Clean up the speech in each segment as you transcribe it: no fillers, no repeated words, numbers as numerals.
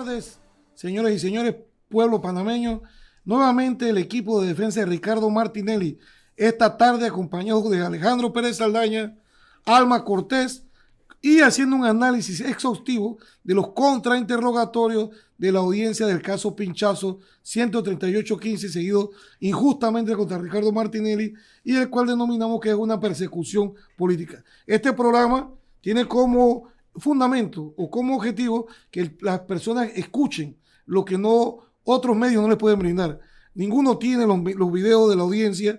tardes, señores y señores, pueblo panameño. Nuevamente el equipo de defensa de Ricardo Martinelli, esta tarde acompañado de Alejandro Pérez Saldaña, Alma Cortés, y haciendo un análisis exhaustivo de los contrainterrogatorios de la audiencia del caso Pinchazo 13815, seguido injustamente contra Ricardo Martinelli, y el cual denominamos que es una persecución política. Este programa tiene como fundamento o como objetivo que las personas escuchen lo que otros medios no les pueden brindar. Ninguno tiene los videos de la audiencia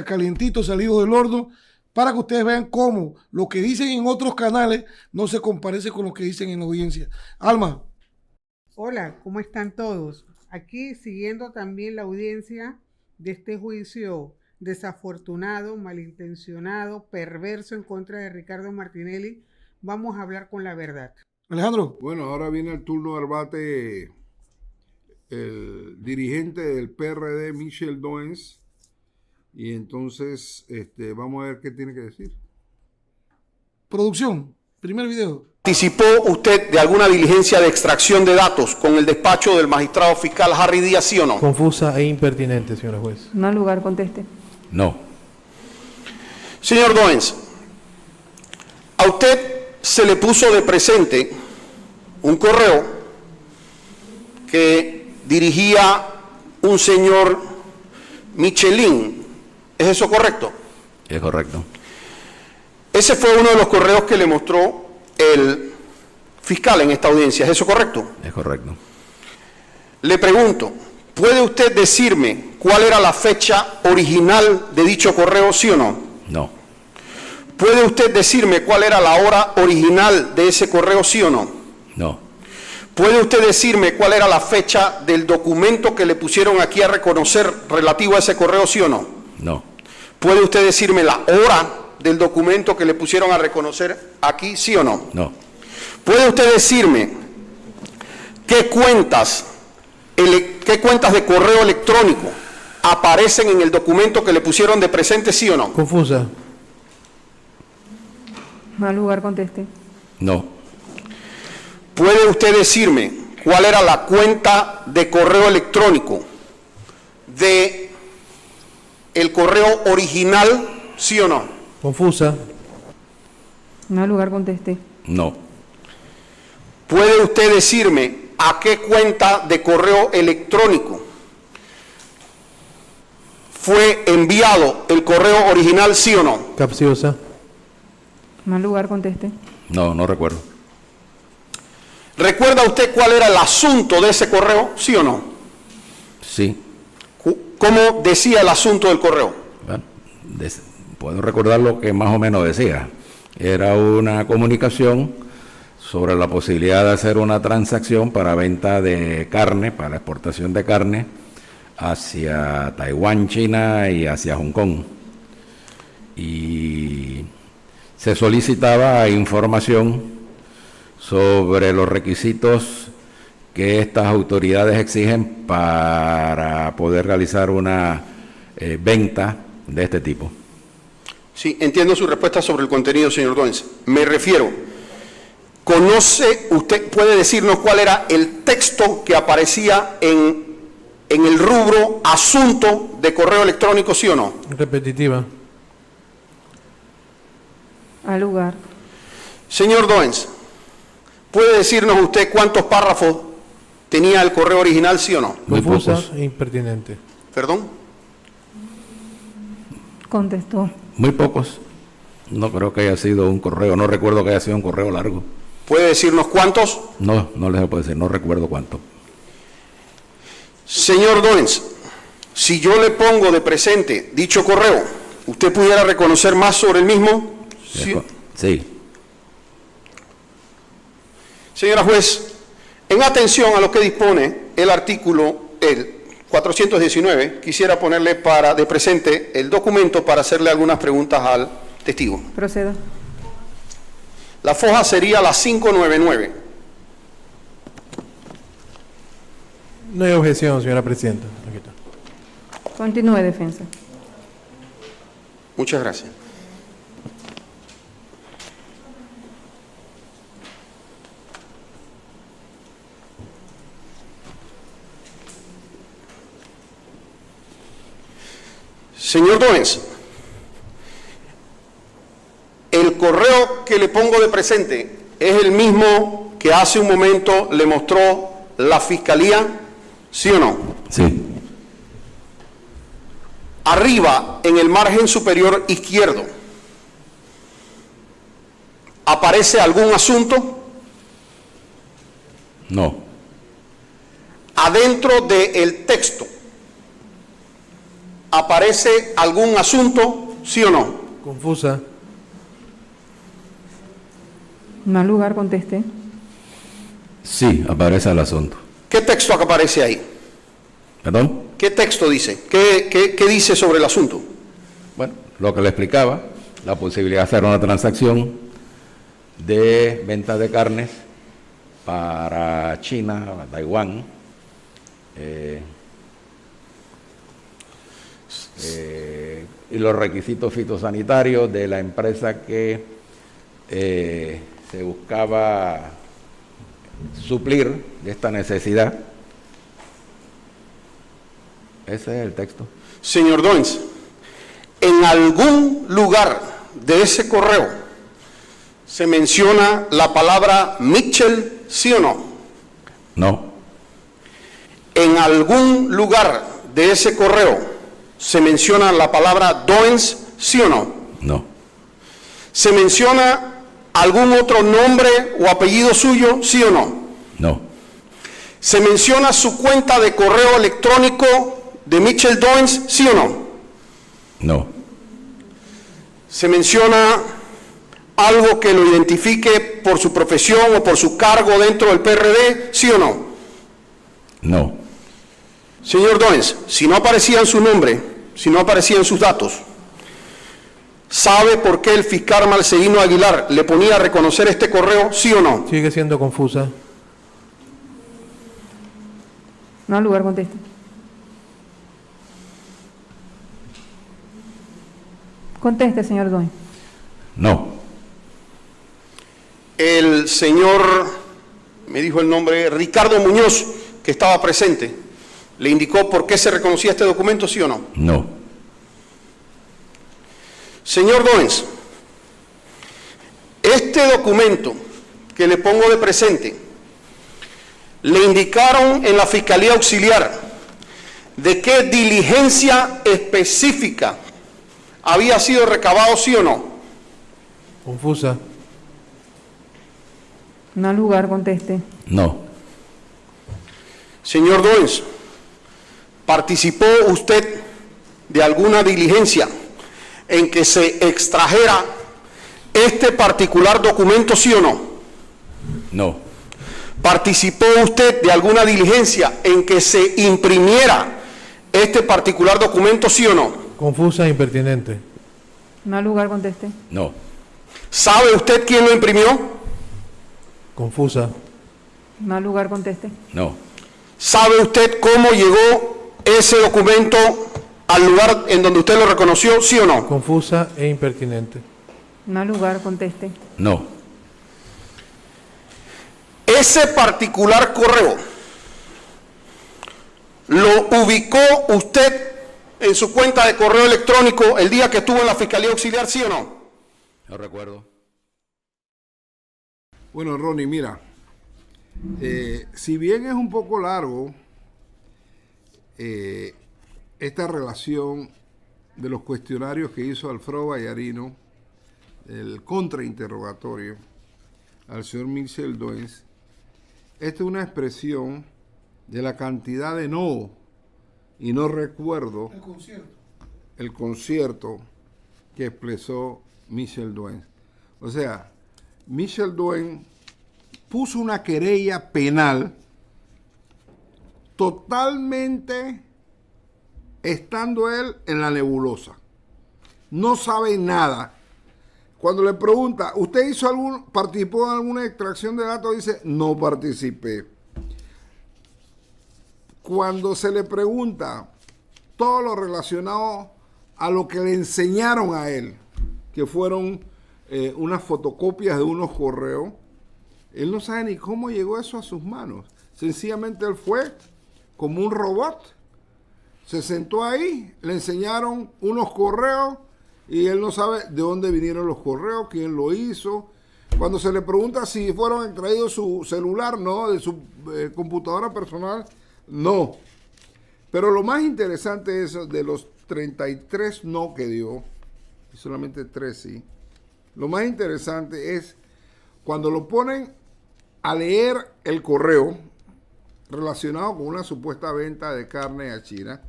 calientitos, salidos del horno, para que ustedes vean cómo lo que dicen en otros canales no se comparece con lo que dicen en la audiencia. Alma. Hola, ¿cómo están todos? Aquí siguiendo también la audiencia de este juicio desafortunado, malintencionado, perverso en contra de Ricardo Martinelli, vamos a hablar con la verdad. Alejandro. Bueno, ahora viene el turno de debate el dirigente del PRD, Michel Doens, y entonces vamos a ver qué tiene que decir. Producción, primer video. ¿Participó usted de alguna diligencia de extracción de datos con el despacho del magistrado fiscal Harry Díaz, sí o no? Confusa e impertinente, señora juez. No al lugar, conteste. No. Señor Doens, a usted se le puso de presente un correo que dirigía un señor Michelin. ¿Es eso correcto? Es correcto. Ese fue uno de los correos que le mostró el fiscal en esta audiencia. ¿Es eso correcto? Es correcto. Le pregunto, ¿puede usted decirme cuál era la fecha original de dicho correo, sí o no? No. ¿Puede usted decirme cuál era la hora original de ese correo, sí o no? No. ¿Puede usted decirme cuál era la fecha del documento que le pusieron aquí a reconocer relativo a ese correo, sí o no? No. ¿Puede usted decirme la hora del documento que le pusieron a reconocer aquí, sí o no? No. ¿Puede usted decirme qué cuentas de correo electrónico aparecen en el documento que le pusieron de presente, sí o no? Confusa. No al lugar, conteste. No. ¿Puede usted decirme cuál era la cuenta de correo electrónico de el correo original, sí o no? Confusa. No al lugar, conteste. No. ¿Puede usted decirme a qué cuenta de correo electrónico fue enviado el correo original, sí o no? Capciosa. No al lugar, conteste. No, no recuerdo. ¿Recuerda usted cuál era el asunto de ese correo, sí o no? Sí. ¿Cómo decía el asunto del correo? Bueno, puedo recordar lo que más o menos decía. Era una comunicación sobre la posibilidad de hacer una transacción para venta de carne, para exportación de carne hacia Taiwán, China y hacia Hong Kong. Y se solicitaba información sobre los requisitos que estas autoridades exigen para poder realizar una venta de este tipo. Sí, entiendo su respuesta sobre el contenido, señor Doens. Me refiero, puede decirnos cuál era el texto que aparecía en el rubro asunto de correo electrónico, sí o no? Repetitiva. Al lugar. Señor Doens, ¿puede decirnos usted cuántos párrafos tenía el correo original, sí o no? Muy Confusa pocos. e impertinente. ¿Perdón? Contestó. Muy pocos. No creo que haya sido un correo, no recuerdo que haya sido un correo largo. ¿Puede decirnos cuántos? No, no les puedo decir, no recuerdo cuánto. Señor Doens, si yo le pongo de presente dicho correo, ¿usted pudiera reconocer más sobre el mismo? Sí. Sí. Señora juez, en atención a lo que dispone el artículo 419, quisiera ponerle de presente el documento para hacerle algunas preguntas al testigo. Proceda. La foja sería la 599. No hay objeción, señora presidenta. Aquí está. Continúe, defensa. Muchas gracias. Señor Doens, el correo que le pongo de presente es el mismo que hace un momento le mostró la Fiscalía, ¿sí o no? Sí. Arriba, en el margen superior izquierdo, ¿aparece algún asunto? No. Adentro del texto, ¿aparece algún asunto, sí o no? Confusa. Mal lugar, conteste. Sí, aparece el asunto. ¿Qué texto aparece ahí? ¿Perdón? ¿Qué texto dice? ¿Qué dice sobre el asunto? Bueno, lo que le explicaba, la posibilidad de hacer una transacción de venta de carnes para China, para Taiwán, y los requisitos fitosanitarios de la empresa que se buscaba suplir de esta necesidad. Ese es el texto. Señor Doens, en algún lugar de ese correo se menciona la palabra Mitchell, ¿sí o no? No, En algún lugar de ese correo se menciona la palabra Doens, ¿sí o no? no, ¿Se menciona algún otro nombre o apellido suyo, sí o no? no, ¿Se menciona su cuenta de correo electrónico de Mitchell Doens, sí o no? no, ¿Se menciona algo que lo identifique por su profesión o por su cargo dentro del PRD, sí o no? no, Señor Doens, si no aparecía en su nombre, si no aparecían sus datos, ¿sabe por qué el fiscal Marcelino Aguilar le ponía a reconocer este correo, sí o no? Sigue siendo confusa. Mal lugar, conteste. Conteste, señor Doens. no, El señor, me dijo el nombre, Ricardo Muñoz, que estaba presente, ¿le indicó por qué se reconocía este documento, sí o no? no, Señor Doens, este documento que le pongo de presente, le indicaron en la Fiscalía Auxiliar de qué diligencia específica había sido recabado, sí o no. Confusa. Mal lugar, conteste. no, Señor Doens, ¿participó usted de alguna diligencia en que se extrajera este particular documento, sí o no? no, ¿Participó usted de alguna diligencia en que se imprimiera este particular documento, sí o no? Confusa e impertinente. Mal lugar, conteste. no, ¿Sabe usted quién lo imprimió? Confusa. Mal lugar, conteste. no, ¿Sabe usted cómo llegó ese documento al lugar en donde usted lo reconoció, sí o no? Confusa e impertinente. Mal lugar, conteste. no, Ese particular correo lo ubicó usted en su cuenta de correo electrónico el día que estuvo en la Fiscalía Auxiliar, ¿sí o no? no recuerdo. Bueno, Ronnie, mira, si bien es un poco largo esta relación de los cuestionarios que hizo Alfredo Vallarino, el contrainterrogatorio al señor Mitchell Doens, esta es una expresión de la cantidad de no, y no recuerdo el concierto que expresó Mitchell Doens. O sea, Mitchell Doens puso una querella penal totalmente estando él en la nebulosa. No sabe nada. Cuando le pregunta, ¿usted participó en alguna extracción de datos? Dice, no participé. Cuando se le pregunta todo lo relacionado a lo que le enseñaron a él, que fueron unas fotocopias de unos correos, él no sabe ni cómo llegó eso a sus manos. Sencillamente él fue como un robot, Se sentó ahí, le enseñaron unos correos y él no sabe de dónde vinieron los correos, quién lo hizo. Cuando se le pregunta si fueron extraídos su celular, no, de su computadora personal, no. Pero lo más interesante es de los 33 no que dio, y solamente 3 sí. Lo más interesante es cuando lo ponen a leer el correo relacionado con una supuesta venta de carne a China.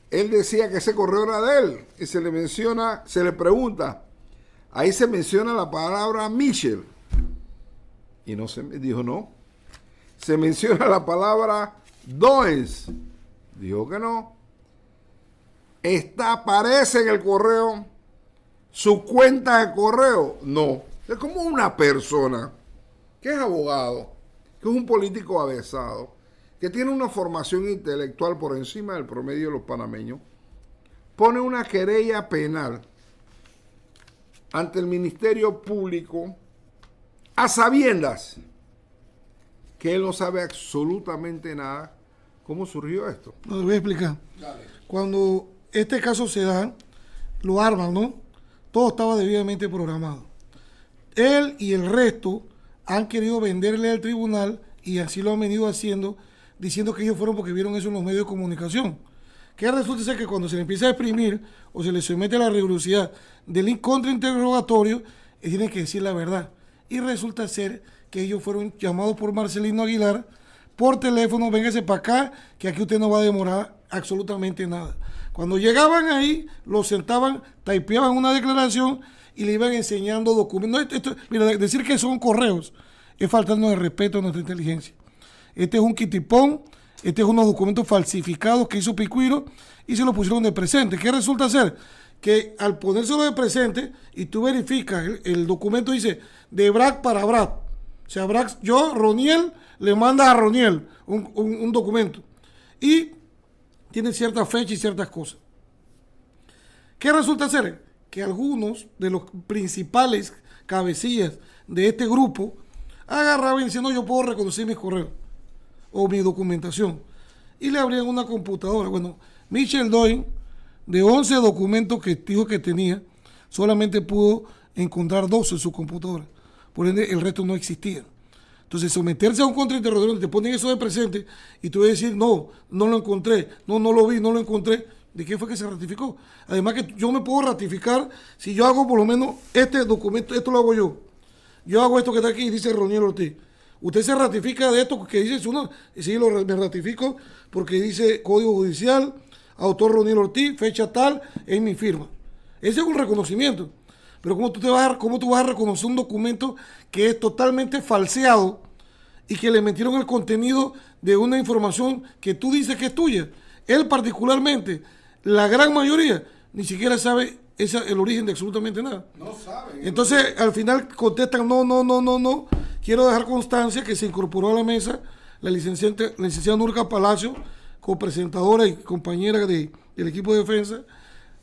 Él decía que ese correo era de él y se le menciona, se le pregunta, ahí se menciona la palabra Michel y no se dijo no. Se menciona la palabra Doens, dijo que no. Aparece en el correo su cuenta de correo, no. Es como una persona que es abogado, que es un político avesado, que tiene una formación intelectual por encima del promedio de los panameños, pone una querella penal ante el Ministerio Público a sabiendas que él no sabe absolutamente nada. ¿Cómo surgió esto? No, le voy a explicar. Dale. Cuando este caso se da, lo arman, ¿no? Todo estaba debidamente programado. Él y el resto han querido venderle al tribunal y así lo han venido haciendo, diciendo que ellos fueron porque vieron eso en los medios de comunicación. Que resulta ser que cuando se le empieza a exprimir o se le somete a la rigurosidad del contrainterrogatorio, tienen que decir la verdad. Y resulta ser que ellos fueron llamados por Marcelino Aguilar por teléfono, véngase para acá, que aquí usted no va a demorar absolutamente nada. Cuando llegaban ahí, los sentaban, typeaban una declaración y le iban enseñando documentos. Mira, decir que son correos es faltando de respeto a nuestra inteligencia. Este es un quitipón, este es unos documentos falsificados que hizo Picuiro y se lo pusieron de presente. ¿Qué resulta ser? Que al ponérselo de presente y tú verificas, el documento dice de Brad para Brad. O sea, Brad, Roniel, le manda a Roniel un documento. Y tiene cierta fecha y ciertas cosas. ¿Qué resulta ser? Que algunos de los principales cabecillas de este grupo agarraban y decían, no, yo puedo reconocer mis correos o mi documentación. Y le abrían una computadora. Bueno, Michel Doyen, de 11 documentos que dijo que tenía, solamente pudo encontrar 12 en su computadora. Por ende, el resto no existía. Entonces, someterse a un contrainterrogatorio donde te ponen eso de presente y tú vas a decir, no, no lo encontré, no lo vi, no lo encontré. ¿De qué fue que se ratificó? Además que yo me puedo ratificar si yo hago por lo menos este documento, esto lo hago yo. Yo hago esto que está aquí y dice Roniel Ortiz. Usted se ratifica de esto que dice su nombre. Sí, me ratifico porque dice Código Judicial, autor Roniel Ortiz, fecha tal, es mi firma. Ese es un reconocimiento. Pero ¿cómo tú vas a reconocer un documento que es totalmente falseado y que le metieron el contenido de una información que tú dices que es tuya? Él particularmente, la gran mayoría, ni siquiera sabe el origen de absolutamente nada. No saben. Entonces, al final contestan, no. Quiero dejar constancia que se incorporó a la mesa la licenciada Nurka Palacio, copresentadora y compañera del equipo de defensa.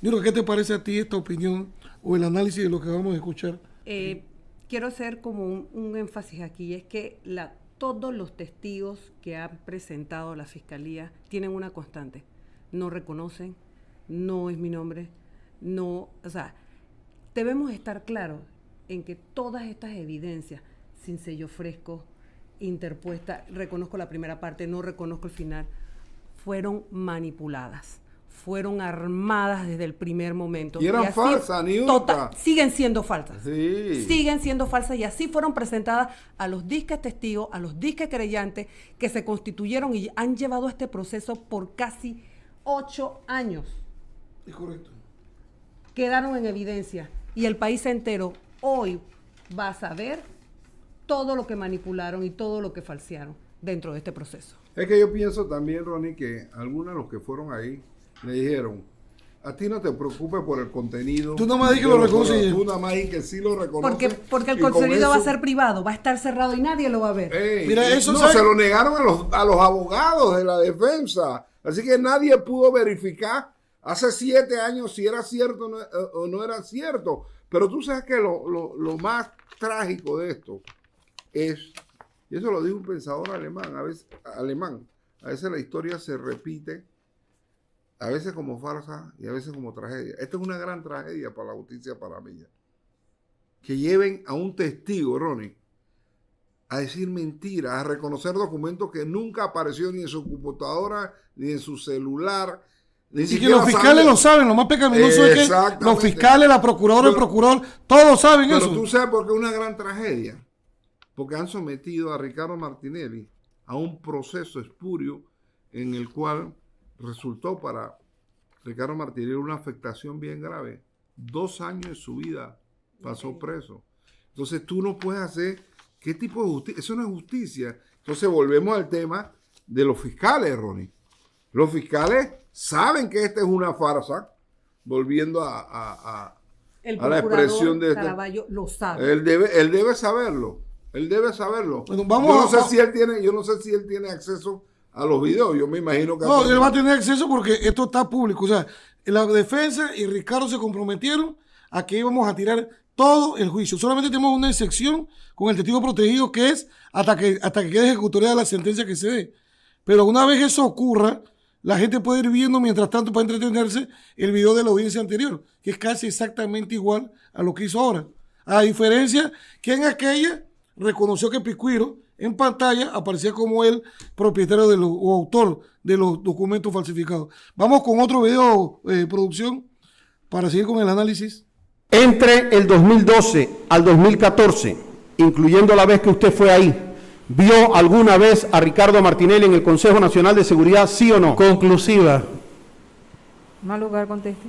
Nurka, ¿qué te parece a ti esta opinión o el análisis de lo que vamos a escuchar? Quiero hacer como un énfasis aquí, es que todos los testigos que han presentado la Fiscalía tienen una constante. No reconocen, no es mi nombre, no, o sea, debemos estar claros en que todas estas evidencias, sin sello fresco, interpuesta, reconozco la primera parte, no reconozco el final, fueron manipuladas, fueron armadas desde el primer momento. Y eran falsas, ni una. Siguen siendo falsas. Sí. Siguen siendo falsas y así fueron presentadas a los disques testigos, a los disques creyentes que se constituyeron y han llevado este proceso por casi 8 años. Es correcto. Quedaron en evidencia y el país entero hoy va a saber todo lo que manipularon y todo lo que falsearon dentro de este proceso. Es que yo pienso también, Ronnie, que algunos de los que fueron ahí le dijeron, a ti no te preocupes por el contenido. Tú nada más di que lo reconoces. Tú nada más di que sí lo reconoces. Porque el contenido va a ser privado, va a estar cerrado y nadie lo va a ver. Mira, eso se lo negaron a los abogados de la defensa. Así que nadie pudo verificar hace 7 años si era cierto o no era cierto. Pero tú sabes que lo más trágico de esto es, y eso lo dijo un pensador alemán, a veces la historia se repite a veces como farsa y a veces como tragedia. Esta es una gran tragedia para la justicia panameña. Que lleven a un testigo, Ronnie, a decir mentiras, a reconocer documentos que nunca apareció ni en su computadora, ni en su celular. Ni Y que los fiscales lo saben, lo más pecaminoso es que los fiscales, la procuradora, el procurador, todos saben eso. Pero tú sabes por qué es una gran tragedia. Porque han sometido a Ricardo Martinelli a un proceso espurio en el cual resultó para Ricardo Martinelli una afectación bien grave. 2 años de su vida pasó preso. Entonces tú no puedes hacer... ¿Qué tipo de justicia? Eso no es justicia. Entonces volvemos al tema de los fiscales, Ronnie. Los fiscales saben que esta es una farsa, volviendo a la expresión de Caraballo lo sabe. Él debe saberlo. Él debe saberlo. Bueno, yo no sé si él tiene acceso a los videos. Yo me imagino que... No, él va a tener acceso porque esto está público. O sea, la defensa y Ricardo se comprometieron a que íbamos a tirar todo el juicio. Solamente tenemos una excepción con el testigo protegido, que es hasta que quede ejecutoriada la sentencia que se dé. Pero una vez eso ocurra, la gente puede ir viendo mientras tanto para entretenerse el video de la audiencia anterior, que es casi exactamente igual a lo que hizo ahora. A diferencia que en aquella reconoció que Picuiro en pantalla aparecía como el propietario o autor de los documentos falsificados. Vamos con otro video, producción, para seguir con el análisis. Entre el 2012 al 2014, incluyendo la vez que usted fue ahí, ¿vio alguna vez a Ricardo Martinelli en el Consejo Nacional de Seguridad, sí o no? Conclusiva. Mal lugar, conteste.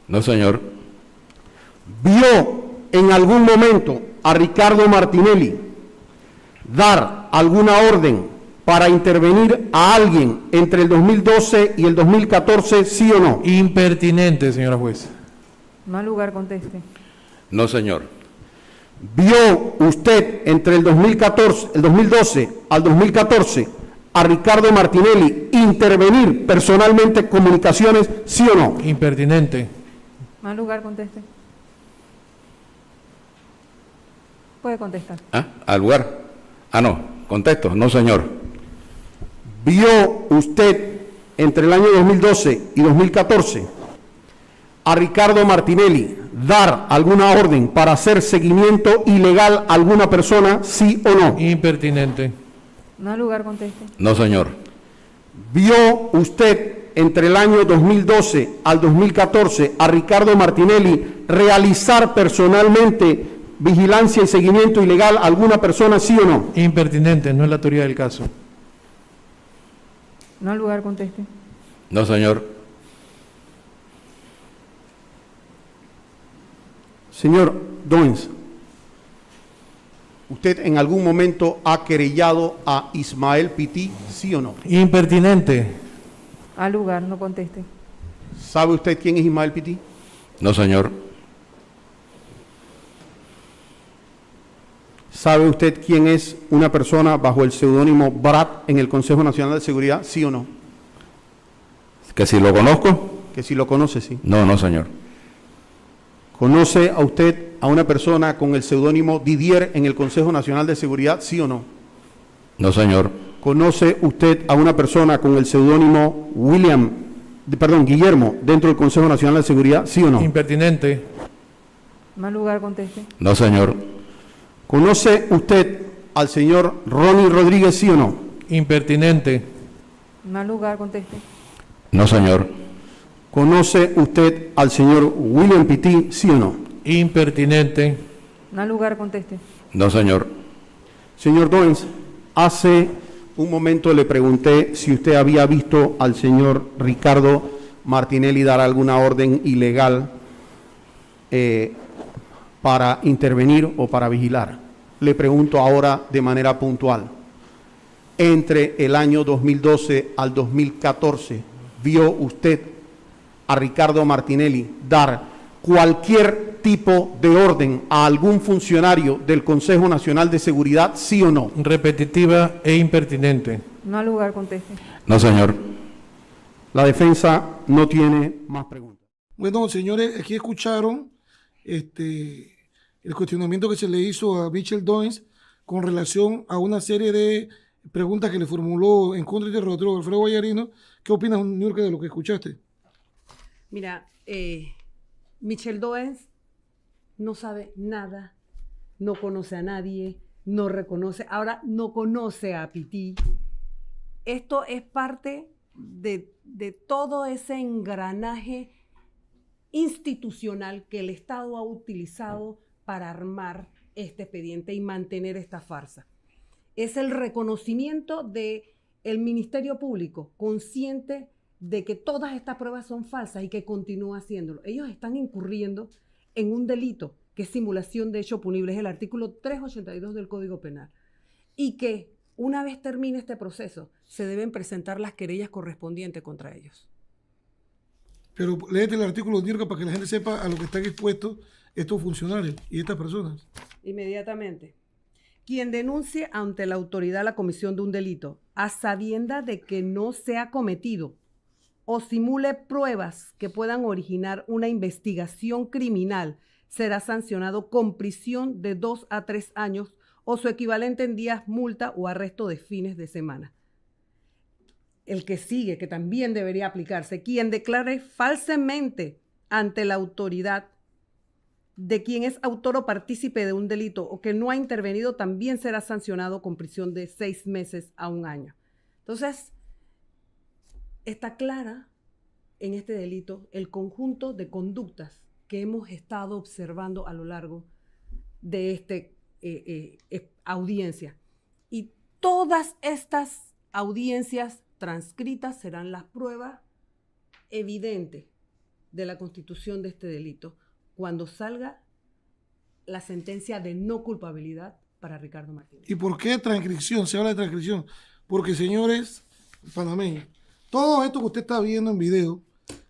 No, señor. ¿Vio en algún momento a Ricardo Martinelli dar alguna orden para intervenir a alguien entre el 2012 y el 2014, sí o no? Impertinente, señora juez. Mal lugar, conteste. No, señor. ¿Vio usted entre el 2012 al 2014 a Ricardo Martinelli intervenir personalmente comunicaciones, sí o no? Impertinente. Mal lugar, conteste. Puede contestar. ¿Al lugar? No. Contesto. No, señor. ¿Vio usted entre el año 2012 y 2014 a Ricardo Martinelli dar alguna orden para hacer seguimiento ilegal a alguna persona, sí o no? Impertinente. Mal lugar, conteste. No, señor. ¿Vio usted entre el año 2012 al 2014 a Ricardo Martinelli realizar personalmente vigilancia y seguimiento ilegal a alguna persona, sí o no? Impertinente, no es la autoridad del caso. Mal lugar, conteste. No, señor. Señor Doens, ¿usted en algún momento ha querellado a Ismael Pití, sí o no? Impertinente. Al lugar, no conteste. ¿Sabe usted quién es Ismael Pití? No, señor. ¿Sabe usted quién es una persona bajo el seudónimo Brat en el Consejo Nacional de Seguridad, sí o no? ¿Que si lo conozco? Que si lo conoce, sí. No, no, señor. ¿Conoce a usted a una persona con el seudónimo Didier en el Consejo Nacional de Seguridad, sí o no? No, señor. ¿Conoce usted a una persona con el seudónimo Guillermo dentro del Consejo Nacional de Seguridad, sí o no? Impertinente. Mal lugar, conteste. No, señor. ¿Conoce usted al señor Ronnie Rodríguez, sí o no? Impertinente. Mal lugar, conteste. No, señor. ¿Conoce usted al señor William Pití, sí o no? Impertinente. Mal lugar, conteste. No, señor. Señor Doens, hace un momento le pregunté si usted había visto al señor Ricardo Martinelli dar alguna orden ilegal para intervenir o para vigilar. Le pregunto ahora de manera puntual. Entre el año 2012 al 2014, ¿vio usted a Ricardo Martinelli dar cualquier tipo de orden a algún funcionario del Consejo Nacional de Seguridad, sí o no? Repetitiva e impertinente. Mal lugar, conteste. No, señor. La defensa no tiene más preguntas. Bueno, señores, aquí escucharon el cuestionamiento que se le hizo a Michel Doens con relación a una serie de preguntas que le formuló en contra del interrogatorio de Alfredo Vallarino. ¿Qué opinas, Niurka, de lo que escuchaste? Mira, Michel Doens no sabe nada, no conoce a nadie, no reconoce, ahora no conoce a Pití. Esto es parte de todo ese engranaje institucional que el Estado ha utilizado para armar este expediente y mantener esta farsa. Es el reconocimiento del Ministerio Público, consciente de que todas estas pruebas son falsas y que continúa haciéndolo. Ellos están incurriendo en un delito que es simulación de hecho punible, es el artículo 382 del Código Penal, y que una vez termine este proceso se deben presentar las querellas correspondientes contra ellos. Pero léete el artículo, Nirka, para que la gente sepa a lo que están expuestos estos funcionarios y estas personas. Inmediatamente. Quien denuncie ante la autoridad la comisión de un delito a sabienda de que no se ha cometido o simule pruebas que puedan originar una investigación criminal será sancionado con prisión de 2 a 3 años o su equivalente en días, multa o arresto de fines de semana. El que sigue, que también debería aplicarse, quien declare falsamente ante la autoridad de quien es autor o partícipe de un delito o que no ha intervenido, también será sancionado con prisión de 6 meses a 1 año. Entonces, está clara en este delito el conjunto de conductas que hemos estado observando a lo largo de esta audiencia. Y todas estas audiencias transcritas serán las pruebas evidentes de la constitución de este delito cuando salga la sentencia de no culpabilidad para Ricardo Martínez. ¿Y por qué transcripción? Se habla de transcripción. Porque, señores panameños, todo esto que usted está viendo en video,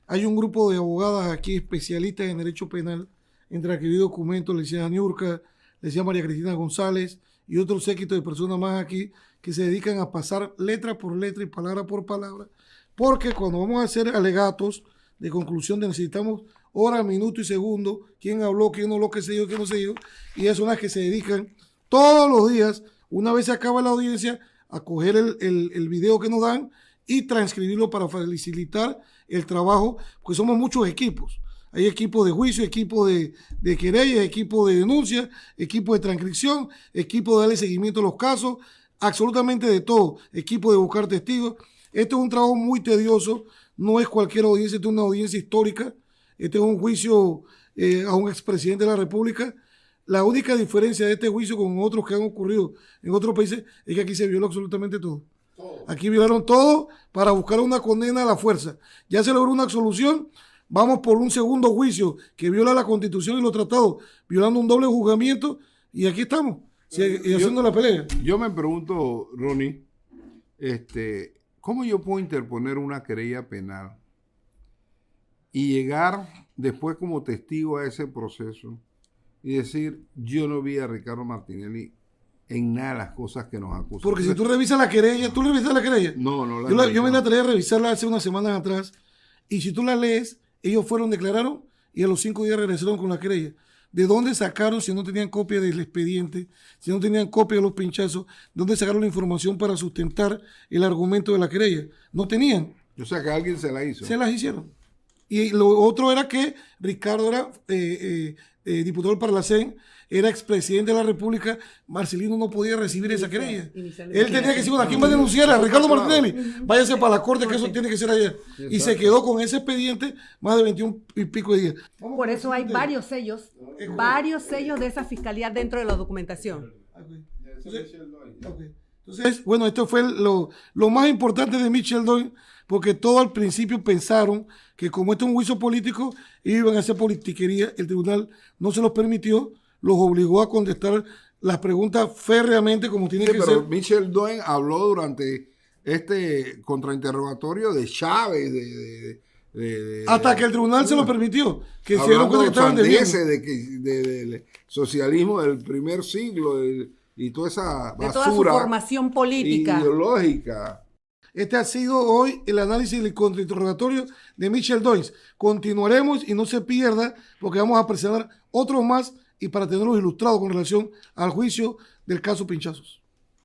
hay un grupo de abogadas aquí especialistas en derecho penal, en transcribir documentos, le decía Niurka, le decía María Cristina González y otro séquito de personas más aquí que se dedican a pasar letra por letra y palabra por palabra, porque cuando vamos a hacer alegatos de conclusión necesitamos hora, minuto y segundo, quién habló, quién no habló, qué se dijo, qué no se dijo, y esas son las que se dedican todos los días, una vez se acaba la audiencia, a coger el video que nos dan y transcribirlo para facilitar el trabajo, porque somos muchos equipos. Hay equipo de juicio, equipo de querellas, equipo de denuncia, equipo de transcripción, equipo de darle seguimiento a los casos, absolutamente de todo, equipo de buscar testigos. Este es un trabajo muy tedioso, no es cualquier audiencia, este es una audiencia histórica, este es un juicio a un expresidente de la República. La única diferencia de este juicio con otros que han ocurrido en otros países es que aquí se violó absolutamente todo. Aquí violaron todo para buscar una condena a la fuerza. Ya se logró una absolución, vamos por un segundo juicio que viola la Constitución y los tratados, violando un doble juzgamiento, y aquí estamos, haciendo la pelea. Yo me pregunto, Ronnie, ¿cómo yo puedo interponer una querella penal y llegar después como testigo a ese proceso y decir, yo no vi a Ricardo Martinelli en nada de las cosas que nos acusan? Porque si tú revisas la querella, ¿tú revisas la querella? No, no yo me la traía a revisarla hace unas semanas atrás, y si tú la lees, ellos declararon, y a los 5 días regresaron con la querella. ¿De dónde sacaron si no tenían copia del expediente, si no tenían copia de los pinchazos? ¿De dónde sacaron la información para sustentar el argumento de la querella? No tenían. O sea, que alguien se la hizo. Se las hicieron. Y lo otro era que Ricardo era diputado del Parlacén, era expresidente de la República, Marcelino no podía recibir esa querella. Él tenía que decir, bueno, ¿a quién va a denunciar? A Ricardo Martinelli. Váyase para la corte, que eso tiene que ser allá. Y se quedó con ese expediente más de 21 y pico de días. Por eso hay varios sellos de esa fiscalía dentro de la documentación. Entonces, bueno, esto fue lo más importante de Michel Doens, porque todos al principio pensaron que como esto es un juicio político, iban a hacer politiquería. El tribunal no se los permitió, los obligó a contestar las preguntas férreamente como tiene que ser. Pero Michel Doens habló durante este contrainterrogatorio de Chávez, hasta que el tribunal se lo permitió, que se dieron cuenta que estaban del socialismo del primer siglo y toda esa basura de toda su formación política ideológica. Este ha sido hoy el análisis del contrainterrogatorio de Michel Doens. Continuaremos y no se pierda, porque vamos a presentar otros más y para tenerlos ilustrados con relación al juicio del caso Pinchazos.